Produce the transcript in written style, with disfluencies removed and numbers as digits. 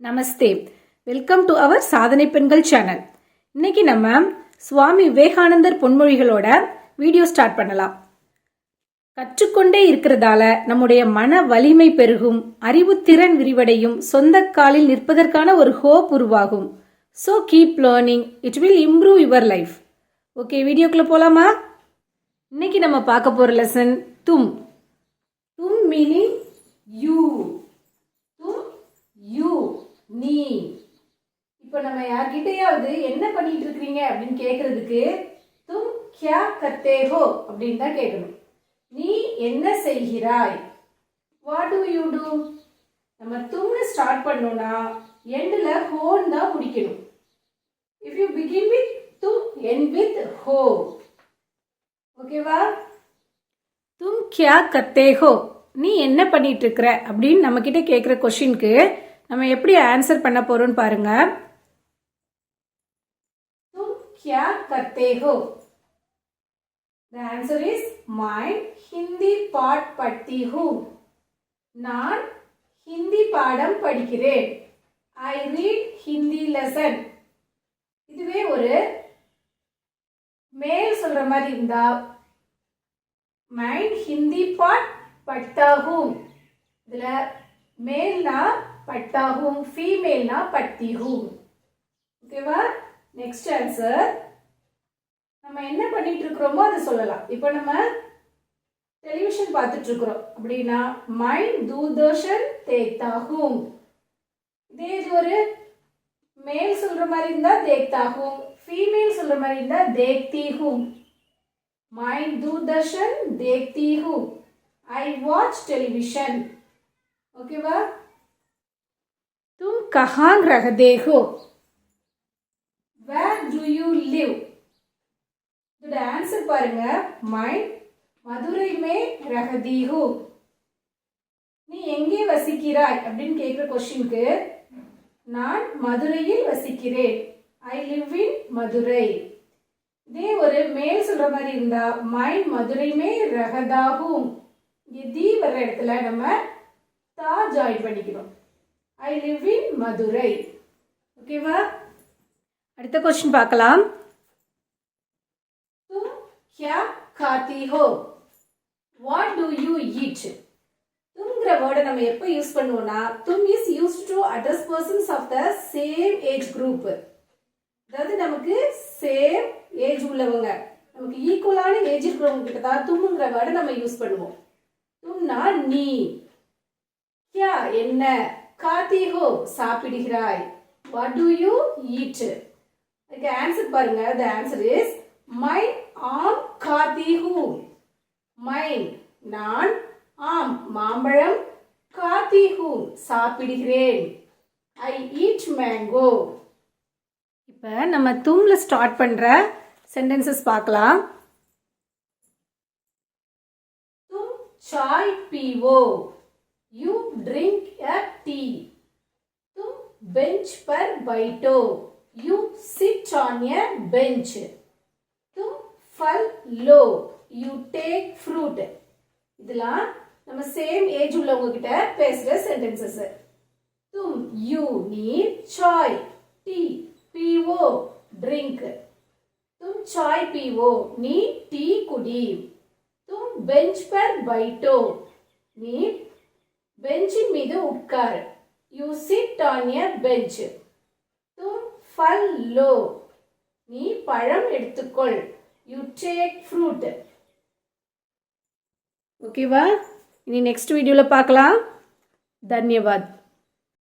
Namaste, welcome to our சாதனை பெண்கள் channel. இன்னைக்கு நம்ம சுவாமி விவேகானந்தர் பொன்மொழிகளோட வீடியோ ஸ்டார்ட் பண்ணலாம். கற்றுக்கொண்டே இருக்கிறதால நம்முடைய மன வலிமை பெருகும், அறிவுத்திறன் விரிவடையும், சொந்த காலில் நிற்பதற்கான ஒரு ஹோப் உருவாகும். So keep learning, it will improve your life. Okay, வீடியோக்குள்ள போலாமா? இன்னைக்கு நம்ம பார்க்க போற லெசன் தும். தும் மீனிங் யூ. தும் யூ, நீ. இப்ப நம்ம யார்கிட்டயாவது என்ன பண்ணிட்டு இருக்கீங்க அப்படின்னு கேக்குறதுக்கு தும் கியா கர்த்தே ஹோ அப்படின்னு தான் கேட்கணும். நீ என்ன செய்கிறாய்? What to you to? நம்ம தும்னு ஸ்டார்ட் பண்ணோம்னா எண்ட்ல ஹோன்னு தான் முடிக்கணும். இஃப் யூ பிகின் வித் தும், எண்ட் வித் ஹோ. ஓகேவா? தும் கியா கர்த்தே ஹோ, நீ என்ன பண்ணிட்டு இருக்கிற அப்படின்னு நம்ம கிட்ட கேட்கிற கொஸ்டினுக்கு நம்ம எப்படி ஆன்சர் பண்ண போறோம் பாருங்க. तुम क्या करते हो? The answer is मैं हिंदी पाठ पढ़ती हूँ. நான் ஹிந்தி பாடம் படிக்கிறேன். I read Hindi lesson. இதுவே ஒரு மேல் சொல்ற மாதிரி இருந்தா मैं हिंदी पाठ पढ़ता हूँ. இதுல மேல்னா पढ़ता हूँ, फीमेल ना पढ़ती हूँ. ஓகேவா? நெக்ஸ்ட் ஆன்சர், நம்ம என்ன பண்ணிட்டு இருக்கிறோமோ அதை சொல்லலாம். இப்போ நம்ம டெலிவிஷன் பார்த்துட்டு இருக்கிறோம் அப்படின்னா मैं दूरदर्शन देखता हूँ. இதே இது ஒரு மேல் சொல்ற மாதிரி இருந்தா देखता हूँ, फीमेल சொல்ற மாதிரி இருந்தா देखती हूँ. मैं दूरदर्शन देखती हूँ. I watch television. ஓகேவா? तुम कहाँ रहते हो? Where do you live? இதோட ஆன்சர் பாருங்க. मैं மதுரை में रहती हूँ. நீ எங்கே வசிக்கிறாய் அப்படின்னு கேட்கிற கொஸ்டினுக்கு நான் மதுரையில் வசிக்கிறேன். I live in Madurai. இதே ஒரு மேல் சொல்ற மாதிரி இருந்தா मैं மதுரை में रहता हूँ. இங்க தி வர இடத்துல நம்ம தா ஜாயின் பண்ணிக்கிறோம். I live in Madurai. ஓகேவா? அடுத்த क्वेश्चन பார்க்கலாம். तुम क्या खाती हो? What do you eat? தும்ங்கற வேர்டை நம்ம எப்ப யூஸ் பண்ணுவோம்னா தும் is used to address persons of the same age group. அதாவது நமக்கு சேம் ஏஜ் உள்ளவங்க, நமக்கு ஈக்குவலான ஏஜ் இருக்கிறவங்க கிட்ட தான் தும்ங்கற வேர்டை நம்ம யூஸ் பண்ணுவோம். தும்னா நீ, क्या என்ன, खाती हो சாப்பிடுகிறாய். What do you eat? இதுக்கு ஆன்சர் பாருங்க. The answer is मैं आम खाती हूँ. मैं நான், ஆம் மாம்பழம், खाती हूँ சாப்பிடுகிறேன். I eat mango. இப்போ நம்ம தும்ல ஸ்டார்ட் பண்ற சென்டென்சஸ் பார்க்கலாம். तुम चाय पीवो. You drink a tea. तुम bench पर बैठो. You sit on a bench. तुम फल लो. You take fruit. இதெல்லாம் நம்ம சேம் ஏஜ் உள்ளவங்க கிட்ட பேசுற சென்டென்சஸ். तुम you நீ, चाय tea, पीवो drink. तुम चाय पीवो நீ டீ குடி. तुम bench पर बैठो நீ பெஞ்சின் மீது உட்கார். You sit on a bench. தும் ஃபல் லோ நீ பழம் எடுத்துக்கொள். You take fruit. ஓகேவா? இனி நெக்ஸ்ட் வீடியோல பார்க்கலாம். தன்யவாத்.